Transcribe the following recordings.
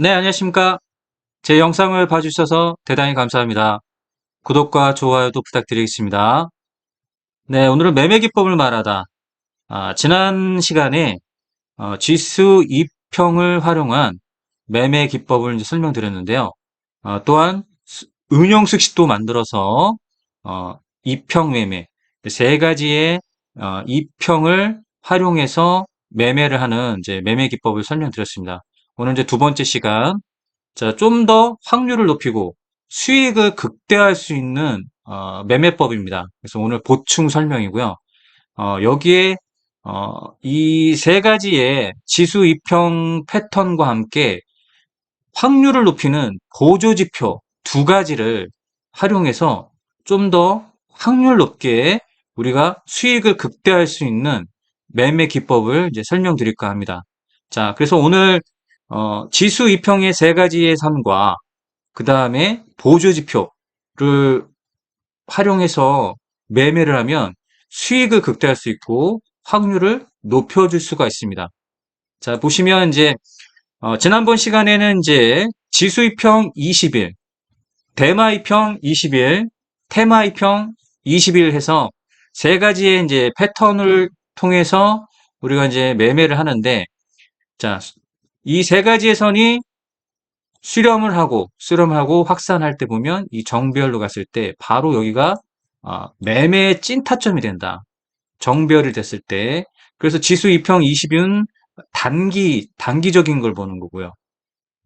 네, 안녕하십니까. 제 영상을 봐주셔서 대단히 감사합니다. 구독과 좋아요도 부탁드리겠습니다. 네, 오늘은 매매 기법을 말하다. 지난 시간에 지수 2평을 활용한 매매 기법을 이제 설명드렸는데요. 또한 응용 수식도 만들어서 2평 매매, 세 가지의 2평을 활용해서 매매를 하는 이제 매매 기법을 설명드렸습니다. 오늘 이제 두 번째 시간, 자, 좀 더 확률을 높이고 수익을 극대화할 수 있는 매매법입니다. 그래서 오늘 보충 설명이고요. 여기에 이 세 가지의 지수 이평 패턴과 함께 확률을 높이는 보조지표 두 가지를 활용해서 좀 더 확률 높게 우리가 수익을 극대화할 수 있는 매매 기법을 이제 설명드릴까 합니다. 자, 그래서 오늘 지수 이평의 세 가지의 삶과 그 다음에 보조지표를 활용해서 매매를 하면 수익을 극대화할 수 있고 확률을 높여줄 수가 있습니다. 자, 보시면 이제 지난번 시간에는 이제 지수이평 20일, 대마이평 20일, 테마이평 20일 해서 세 가지의 이제 패턴을 통해서 우리가 이제 매매를 하는데, 자, 이 세 가지의 선이 수렴하고 확산할 때 보면 이 정배열로 갔을 때 바로 여기가 매매의 찐타점이 된다. 정배열이 됐을 때. 그래서 지수 2평 20은 단기적인 걸 보는 거고요.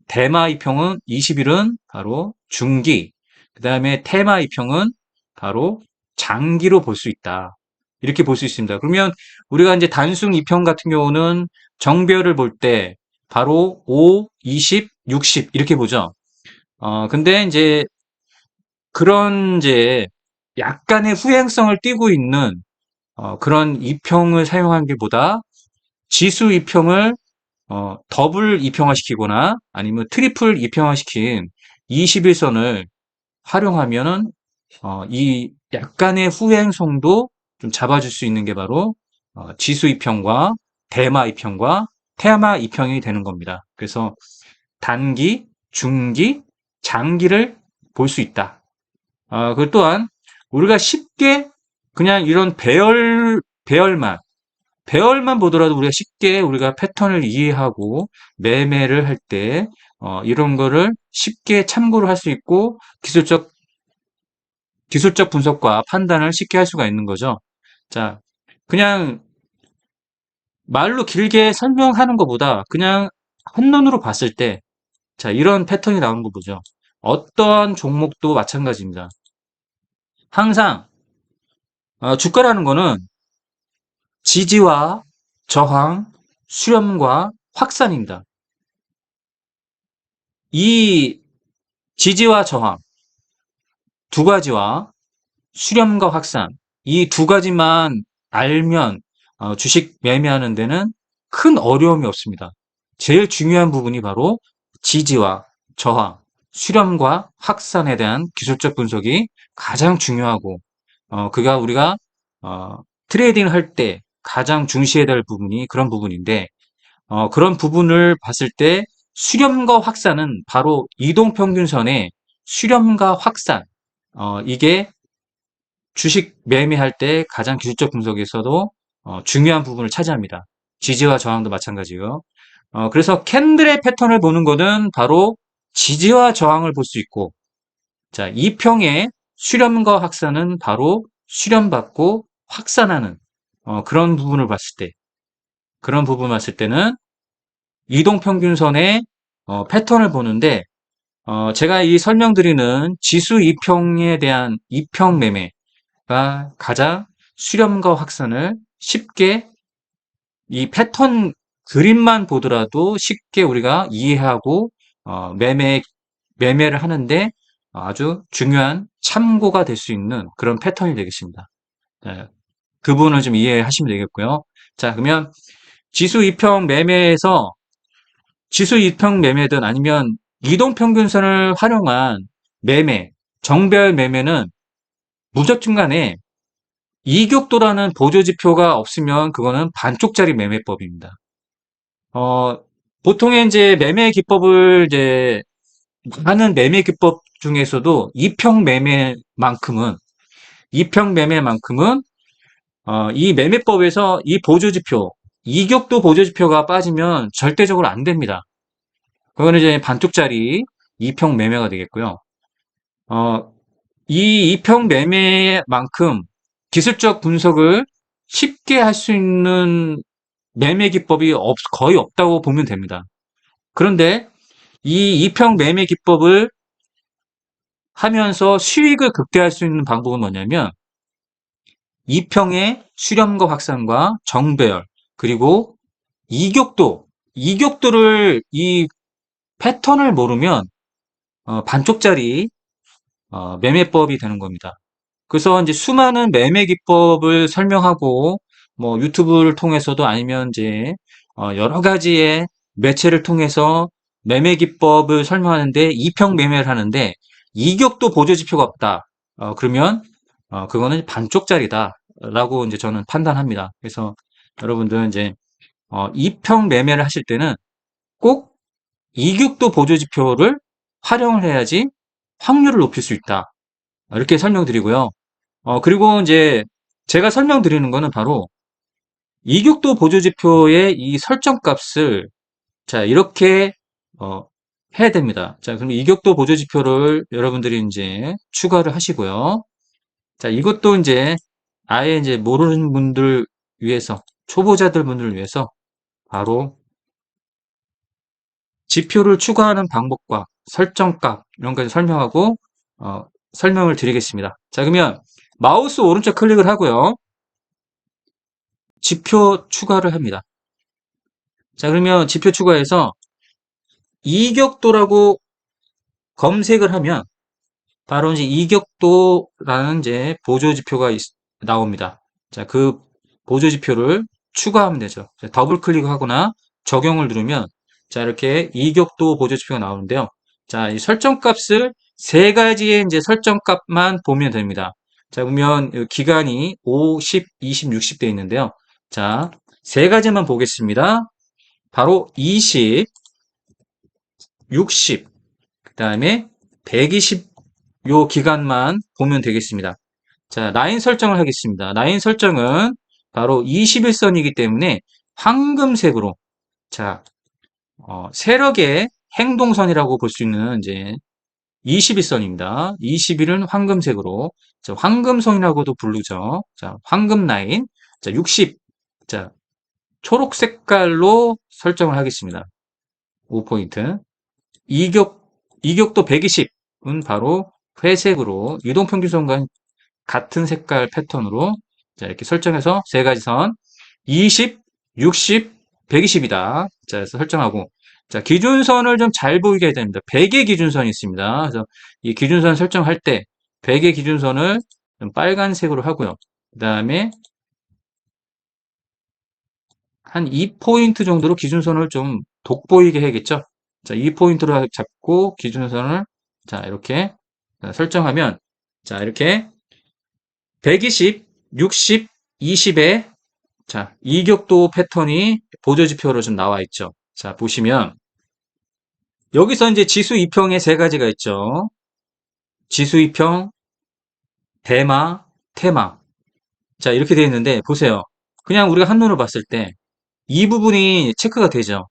대마 2평은 20일은 바로 중기, 그 다음에 테마 2평은 바로 장기로 볼 수 있다. 이렇게 볼 수 있습니다. 그러면 우리가 이제 단순 2평 같은 경우는 정배열을 볼 때 바로 5, 20, 60 이렇게 보죠. 근데 이제 그런 이제 약간의 후행성을 띠고 있는 그런 2평을 사용한 게 보다 지수 2평을 더블 2평화 시키거나 아니면 트리플 2평화 시킨 21선을 활용하면은 이 약간의 후행성도 좀 잡아줄 수 있는 게 바로 지수 2평과 대마 2평과 테마 2평이 되는 겁니다. 그래서 단기, 중기, 장기를 볼 수 있다. 그 또한 우리가 쉽게 그냥 이런 배열만 보더라도 우리가 쉽게 우리가 패턴을 이해하고 매매를 할 때, 이런 거를 쉽게 참고를 할 수 있고 기술적 분석과 판단을 쉽게 할 수가 있는 거죠. 자, 그냥 말로 길게 설명하는 것보다 그냥 한눈으로 봤을 때, 자, 이런 패턴이 나오는 거 보죠. 어떠한 종목도 마찬가지입니다. 항상 주가라는 거는 지지와 저항, 수렴과 확산입니다. 이 지지와 저항 두 가지와 수렴과 확산 이 두 가지만 알면 주식 매매하는 데는 큰 어려움이 없습니다. 제일 중요한 부분이 바로 지지와 저항, 수렴과 확산에 대한 기술적 분석이 가장 중요하고 그가 우리가 어, 트레이딩을 할 때 가장 중시해야 될 부분이 그런 부분인데 그런 부분을 봤을 때 수렴과 확산은 바로 이동평균선의 수렴과 확산 이게 주식 매매할 때 가장 기술적 분석에서도 중요한 부분을 차지합니다. 지지와 저항도 마찬가지고요. 그래서 캔들의 패턴을 보는 것은 바로 지지와 저항을 볼 수 있고, 자, 이평의 수렴과 확산은 바로 수렴받고 확산하는 그런 부분을 봤을 때는 이동평균선의 패턴을 보는데, 제가 이 설명드리는 지수 이평에 대한 이평 매매가 가장 수렴과 확산을 쉽게 이 패턴 그림만 보더라도 쉽게 우리가 이해하고 매매를 하는데 아주 중요한 참고가 될 수 있는 그런 패턴이 되겠습니다. 네, 그 부분을 좀 이해하시면 되겠고요. 자, 그러면 지수 이평 매매에서 지수 이평 매매든 아니면 이동평균선을 활용한 매매, 정배열 매매는 무조건 간에 이격도라는 보조지표가 없으면 그거는 반쪽짜리 매매법입니다. 어, 보통의 이제 매매 기법을 이제 많은 매매 기법 중에서도 이평 매매만큼은 이 매매법에서 이 보조지표, 이격도 보조지표가 빠지면 절대적으로 안 됩니다. 그거는 이제 반쪽짜리 이평 매매가 되겠고요. 어, 이 이평 매매만큼 기술적 분석을 쉽게 할 수 있는 매매 기법이 거의 없다고 보면 됩니다. 그런데 이 이평 매매 기법을 하면서 수익을 극대화할 수 있는 방법은 뭐냐면 이평의 수렴과 확산과 정배열 그리고 이격도를 이 패턴을 모르면 반쪽짜리 매매법이 되는 겁니다. 그래서 이제 수많은 매매 기법을 설명하고 뭐 유튜브를 통해서도 아니면 이제 여러 가지의 매체를 통해서 매매 기법을 설명하는데 이평 매매를 하는데 이격도 보조 지표가 없다. 그러면 그거는 반쪽짜리다라고 이제 저는 판단합니다. 그래서 여러분들 이제 이평 매매를 하실 때는 꼭 이격도 보조 지표를 활용을 해야지 확률을 높일 수 있다. 이렇게 설명드리고요. 그리고 이제 제가 설명드리는 거는 바로 이격도 보조지표의 이 설정값을 자, 이렇게 해야 됩니다. 자, 그럼 이격도 보조지표를 여러분들이 이제 추가를 하시고요. 자, 이것도 이제 아예 이제 모르는 분들 위해서, 초보자들 분들을 위해서 바로 지표를 추가하는 방법과 설정값 이런 것을 설명하고 설명을 드리겠습니다. 자, 그러면 마우스 오른쪽 클릭을 하고요. 지표 추가를 합니다. 자, 그러면 지표 추가해서 이격도라고 검색을 하면 바로 이제 이격도라는 이제 보조 지표가 나옵니다. 자, 그 보조 지표를 추가하면 되죠. 자, 더블 클릭하거나 적용을 누르면 자, 이렇게 이격도 보조 지표가 나오는데요. 자, 이 설정값을 세 가지의 이제 설정값만 보면 됩니다. 자, 보면 기간이 5, 10, 20, 60 돼 있는데요. 자, 세 가지만 보겠습니다. 바로 20, 60, 그 다음에 120 요 기간만 보면 되겠습니다. 자, 라인 설정을 하겠습니다. 라인 설정은 바로 21선이기 때문에 황금색으로 자, 세력의 행동선이라고 볼 수 있는 이제 21선입니다. 21은 황금색으로 자, 황금선이라고도 부르죠. 자, 황금 라인. 자, 60. 자, 초록 색깔로 설정을 하겠습니다. 5포인트. 이격도 120은 바로 회색으로 유동평균선과 같은 색깔 패턴으로 자, 이렇게 설정해서 세 가지 선 20, 60, 120이다. 자, 그래서 설정하고 자, 기준선을 좀 잘 보이게 해야 됩니다. 100의 기준선이 있습니다. 그래서 이 기준선 설정할 때 100의 기준선을 좀 빨간색으로 하고요. 그 다음에 한 2포인트 정도로 기준선을 좀 돋보이게 해야겠죠. 자, 2포인트로 잡고 기준선을 자, 이렇게 설정하면 자, 이렇게 120, 60, 20의 자, 이격도 패턴이 보조지표로 좀 나와 있죠. 자, 보시면 여기서 이제 지수 2평에 세 가지가 있죠. 지수 2평, 대마, 테마. 자, 이렇게 되어 있는데 보세요. 그냥 우리가 한눈으로 봤을 때 이 부분이 체크가 되죠.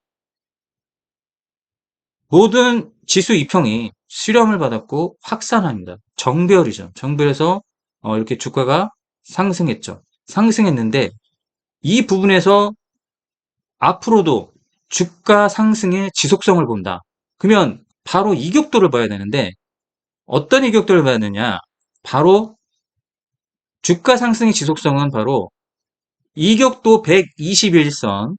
모든 지수 2평이 수렴을 받았고 확산합니다. 정배열이죠. 정배열에서 이렇게 주가가 상승했죠. 상승했는데 이 부분에서 앞으로도 주가 상승의 지속성을 본다. 그러면 바로 이격도를 봐야 되는데 어떤 이격도를 봐야 되느냐? 바로 주가 상승의 지속성은 바로 이격도 121선,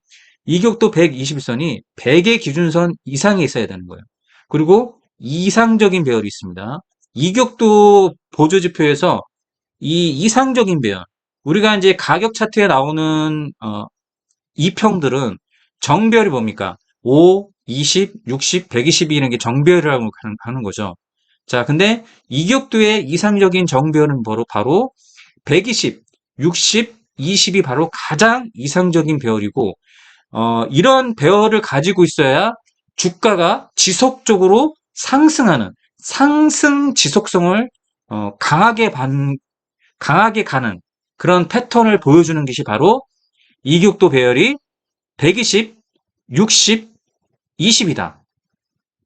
이격도 121선이 100의 기준선 이상에 있어야 되는 거예요. 그리고 이상적인 배열이 있습니다. 이격도 보조지표에서 이 이상적인 배열, 우리가 이제 가격 차트에 나오는 이평들은 정배열이 뭡니까? 5, 20, 60, 120이 이런 게 정배열이라고 하는 거죠. 자, 근데 이격도의 이상적인 정배열은 바로 120, 60, 20이 바로 가장 이상적인 배열이고 이런 배열을 가지고 있어야 주가가 지속적으로 상승하는 상승 지속성을 강하게 가는 그런 패턴을 보여주는 것이 바로 이격도 배열이 120, 60, 20이다.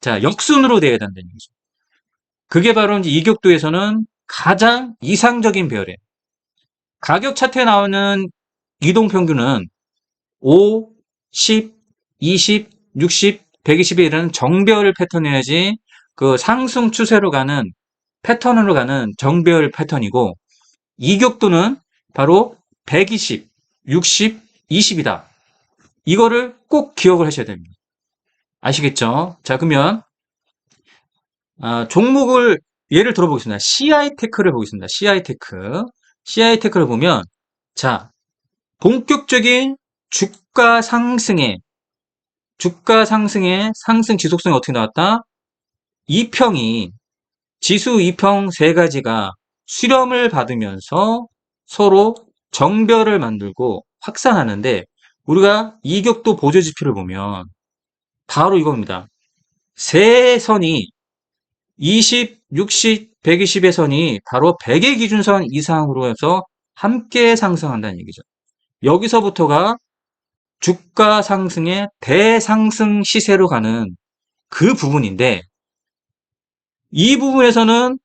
자, 역순으로 되어야 된다는 얘기죠. 그게 바로 이제 이격도에서는 가장 이상적인 배열이에요. 가격 차트에 나오는 이동평균은 5, 10, 20, 60, 120에 이르는 정배열 패턴이어야지 그 상승 추세로 가는 패턴으로 가는 정배열 패턴이고 이격도는 바로 120, 60, 20이다. 이거를 꼭 기억을 하셔야 됩니다. 아시겠죠? 자, 그러면 종목을 예를 들어보겠습니다. CI테크를 보겠습니다. CI테크를 보면 자, 본격적인 주가 상승의 상승 지속성이 어떻게 나왔다? 지수 2평 세 가지가 수렴을 받으면서 서로 정배열을 만들고 확산하는데 우리가 이격도 보조지표를 보면 바로 이겁니다. 세 선이 20, 60, 120의 선이 바로 100의 기준선 이상으로 해서 함께 상승한다는 얘기죠. 여기서부터가 주가 상승의 대상승 시세로 가는 그 부분인데 이 부분에서는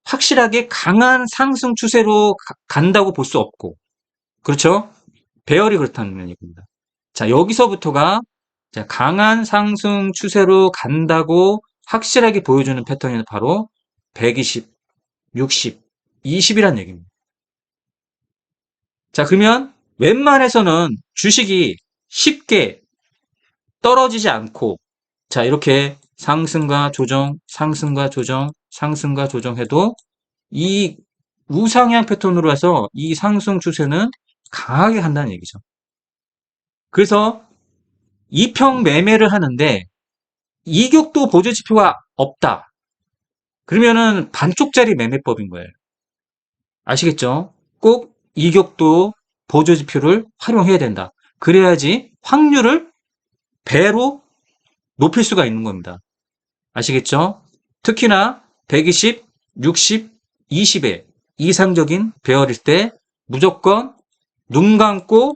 확실하게 강한 상승 추세로 간다고 볼 수 없고 그렇죠? 배열이 그렇다는 얘기입니다. 자, 여기서부터가 강한 상승 추세로 간다고 확실하게 보여주는 패턴이 바로 120, 60, 20이란 얘기입니다. 자, 그러면 웬만해서는 주식이 쉽게 떨어지지 않고 자, 이렇게 상승과 조정, 상승과 조정, 상승과 조정해도 이 우상향 패턴으로 해서 이 상승 추세는 강하게 한다는 얘기죠. 그래서 이평 매매를 하는데 이격도 보조 지표가 없다. 그러면은 반쪽짜리 매매법인 거예요. 아시겠죠? 꼭 이격도 보조 지표를 활용해야 된다. 그래야지 확률을 배로 높일 수가 있는 겁니다. 아시겠죠? 특히나 120, 60, 20의 이상적인 배열일 때 무조건 눈 감고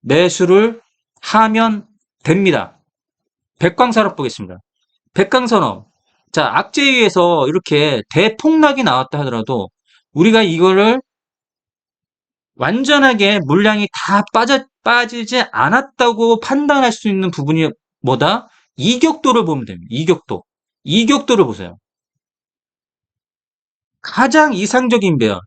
매수를 하면 됩니다. 백광산업 보겠습니다. 백광산업. 자, 악재위에서 이렇게 대폭락이 나왔다 하더라도 우리가 이거를 완전하게 물량이 다 빠지지 않았다고 판단할 수 있는 부분이 뭐다? 이격도를 보면 됩니다. 이격도를 보세요. 가장 이상적인 배열,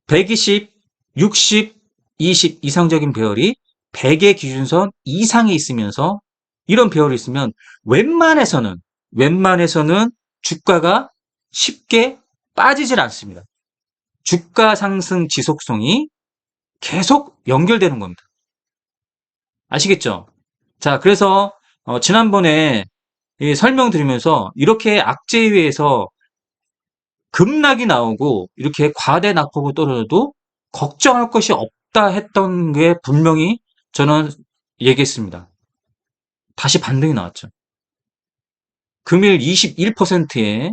120, 60, 20 이상적인 배열이 100의 기준선 이상에 있으면서 이런 배열이 있으면 웬만해서는 주가가 쉽게 빠지질 않습니다. 주가 상승 지속성이 계속 연결되는 겁니다. 아시겠죠? 자, 그래서 지난번에 설명드리면서 이렇게 악재위에서 급락이 나오고 이렇게 과대 낙폭을 떨어져도 걱정할 것이 없다 했던 게 분명히 저는 얘기했습니다. 다시 반등이 나왔죠. 금일 21%의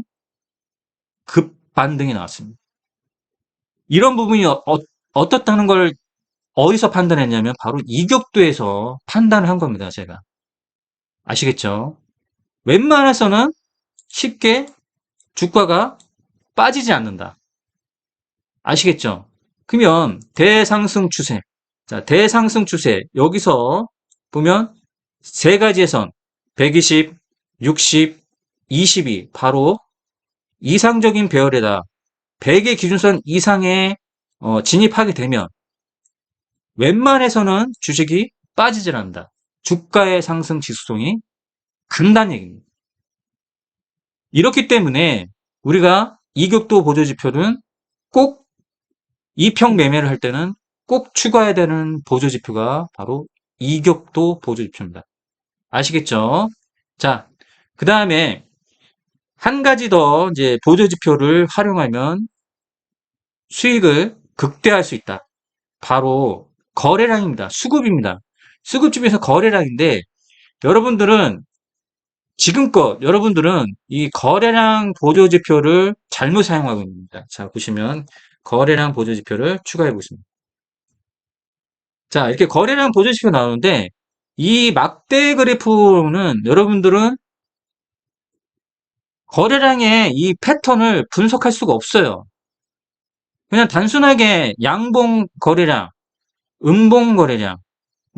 급반등이 나왔습니다. 이런 부분이 어떻다는 걸 어디서 판단했냐면 바로 이격도에서 판단을 한 겁니다. 제가. 아시겠죠? 웬만해서는 쉽게 주가가 빠지지 않는다. 아시겠죠? 그러면 대상승 추세. 자, 대상승 추세. 여기서 보면 세 가지의 선. 120, 60, 20이 바로 이상적인 배열에다 100의 기준선 이상에 진입하게 되면 웬만해서는 주식이 빠지질 않는다. 주가의 상승 지수성이 간다는 얘기입니다. 이렇기 때문에 우리가 이격도 보조지표는 꼭 이평 매매를 할 때는 꼭 추가해야 되는 보조지표가 바로 이격도 보조지표입니다. 아시겠죠? 자, 그 다음에 한 가지 더 이제 보조지표를 활용하면 수익을 극대화할 수 있다. 바로 거래량입니다. 수급입니다. 수급 중에서 거래량인데 여러분들은 지금껏 여러분들은 이 거래량 보조지표를 잘못 사용하고 있습니다. 자, 보시면 거래량 보조지표를 추가해 보겠습니다. 자, 이렇게 거래량 보조지표 나오는데 이 막대 그래프는 여러분들은 거래량의 이 패턴을 분석할 수가 없어요. 그냥 단순하게 양봉 거래량, 음봉 거래량,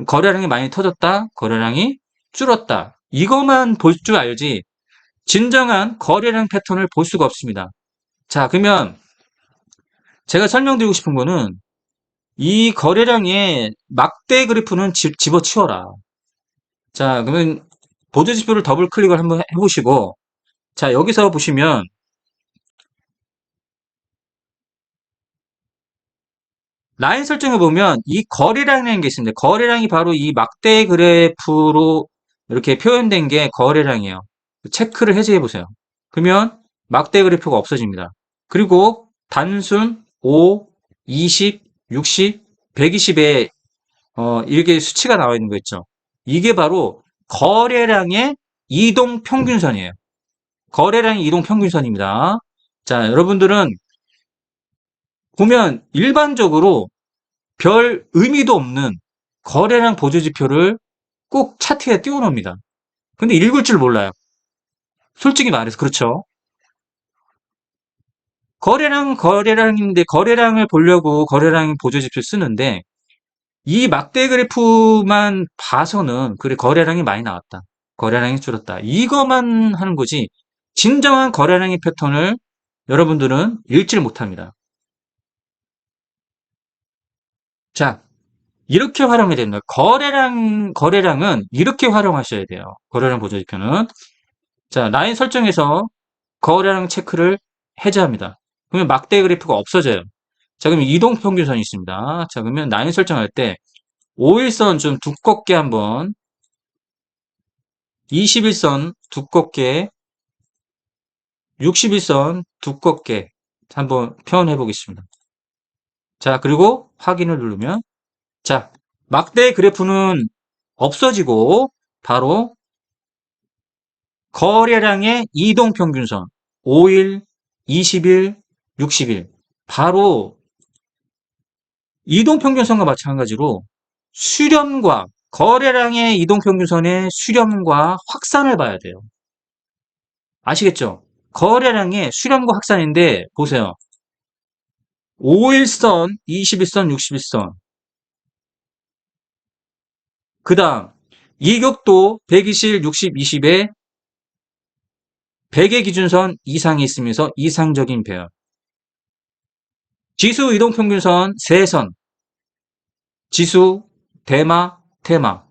거래량이 많이 터졌다, 거래량이 줄었다. 이것만 볼 줄 알지 진정한 거래량 패턴을 볼 수가 없습니다. 자, 그러면 제가 설명드리고 싶은 거는 이 거래량의 막대 그래프는 집어치워라. 자, 그러면 보조지표를 더블 클릭을 한번 해보시고 자, 여기서 보시면 라인 설정해 보면 이 거래량이라는 게 있습니다. 거래량이 바로 이 막대 그래프로 이렇게 표현된 게 거래량이에요. 체크를 해제해 보세요. 그러면 막대 그래프가 없어집니다. 그리고 단순 5, 20, 60, 120에 이렇게 수치가 나와 있는 거 있죠. 이게 바로 거래량의 이동 평균선이에요. 거래량의 이동 평균선입니다. 자, 여러분들은 보면 일반적으로 별 의미도 없는 거래량 보조지표를 꼭 차트에 띄워놓습니다. 근데 읽을 줄 몰라요. 솔직히 말해서 그렇죠. 거래량인데 거래량을 보려고 거래량 보조지표 쓰는데 이 막대 그래프만 봐서는 그래 거래량이 많이 나왔다. 거래량이 줄었다. 이것만 하는 거지 진정한 거래량의 패턴을 여러분들은 읽지를 못합니다. 자, 이렇게 활용해야 됩니다. 거래량은 이렇게 활용하셔야 돼요. 거래량 보조지표는. 자, 라인 설정에서 거래량 체크를 해제합니다. 그러면 막대 그래프가 없어져요. 자, 그럼 이동평균선이 있습니다. 자, 그러면 라인 설정할 때 5일선 좀 두껍게 한번 21선 두껍게 61선 두껍게 한번 표현해 보겠습니다. 자, 그리고 확인을 누르면 자, 막대 그래프는 없어지고 바로 거래량의 이동평균선 5일, 20일, 60일 바로 이동평균선과 마찬가지로 수렴과 거래량의 이동평균선의 수렴과 확산을 봐야 돼요. 아시겠죠? 거래량의 수렴과 확산인데 보세요. 5일선, 21선, 61선 그 다음 이격도 120, 60, 20에 100의 기준선 이상이 있으면서 이상적인 배열 지수 이동평균선 3선 지수, 대마, 테마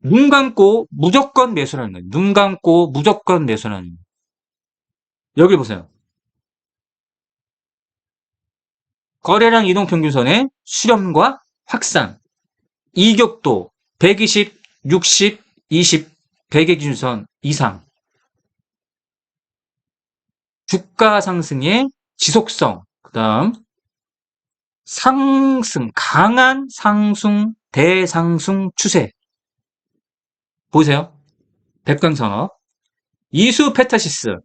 눈 감고 무조건 매수라는 거예요. 눈 감고 무조건 매수라는 거예요. 여기 보세요. 거래량 이동평균선의 수렴과 확산 이격도 120, 60, 20, 100의 기준선 이상 주가 상승의 지속성 그 다음 상승, 강한 상승, 대상승 추세 보이세요? 백강산업 이수 페타시스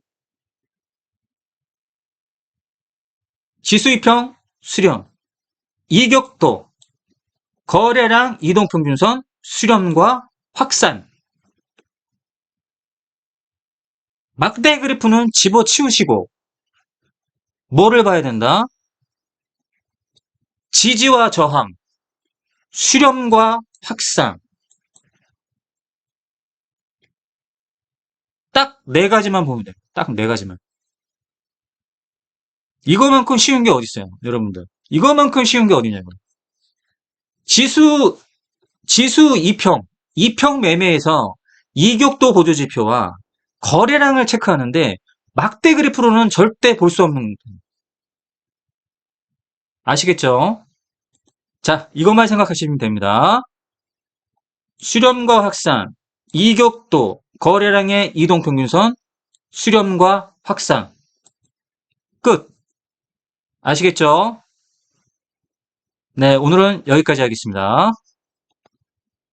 지수이평 수렴 이격도 거래량 이동평균선 수렴과 확산 막대 그래프는 집어치우시고 뭐를 봐야 된다? 지지와 저항 수렴과 확산 딱 네 가지만 보면 돼요. 딱 네 가지만. 이거만큼 쉬운 게 어디 있어요, 여러분들? 이거만큼 쉬운 게 어디냐고요. 지수 지수 2평 매매에서 이격도 보조지표와 거래량을 체크하는데 막대 그래프로는 절대 볼 수 없는 아시겠죠? 자, 이것만 생각하시면 됩니다. 수렴과 확산, 이격도, 거래량의 이동평균선, 수렴과 확산. 끝. 아시겠죠? 네, 오늘은 여기까지 하겠습니다.